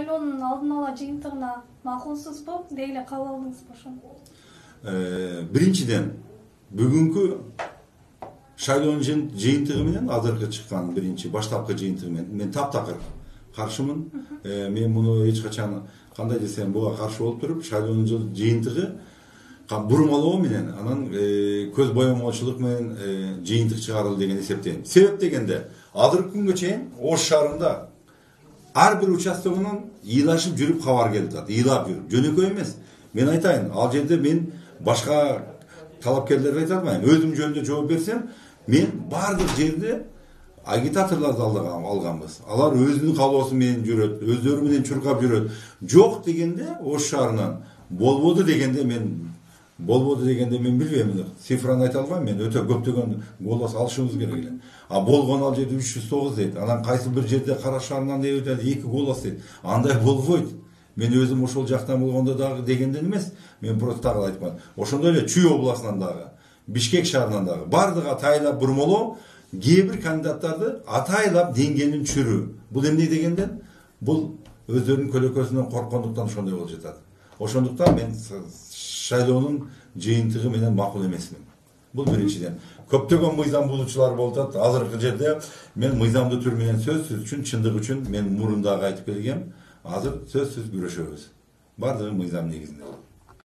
шайлоонун алдын ала жыйынтыгына макулсузбу, деги эле кабыл алдыңызбы ошону? Биринчиден, бүгүнкү шайлоонун жыйынтыгы менен азыркы чыккан биринчи баштапкы жыйынтыгы менен мен таптакыр каршымын. Мен муну эч качан кандай десем буга каршы болуп туруп, шайлоонун жыйынтыгы бурмалоо менен, анан көз боемочулук менен жыйынтык чыгарылды деген эсептейм. Себеп дегенде, азыркы күнгө чейин Ош шаарында ар бир участогунан ыйлашып жүрүп кабар келип атат. Ыйлап жүрүп, жөнөкөй эмес. Мен айтайын, ал жерде мен башка талапкерлерге айта албайм. Өзүм жөнүндө жооп берсем, мен бардык жерде агитаторлорду алганбыз. Алар өзүнүн каалоосу менен жүрөт, өздөрү менен чуркап жүрөт. Жок дегенде Ош шаарынан болбоду дегенде мен билбейм. Цифраны айта албайм, мен өтө көптөгөн голос алышыбыз керек эле. А болгон ал жерде 309 дейт. Анан кайсы бир жерде Кара шаарынан деп 2 голос дейт. Андай болбойт. Мен өзүм ошол жактан болгондо дагы дегенден эмес, мен просто дагы айтпам. Ошондой эле Чүй областынан дагы, Бишкек шаарынан дагы бардыгы атайлап бурмалоо, кээ бир кандидаттарды атайлап деңгээлин түшүрүү. Бул эмне дегенден? Бул өздөрүнүн көлөкөсүнөн корккондуктан ошондой болуп жатат. Ошондуктан мен шайлоонун жыйынтыгы менен макул эмесмин. Бул биринчиден. Көптөгөн мыйзам булуучулар болуп атат. Азыркы жерде мен мыйзамдуу түр менен сөзсүз үчүн, чындык үчүн мен мурун дагы айтып келгем. Азыр сөзсүз күрөшөбүз. Бардыгы мыйзам негизинде.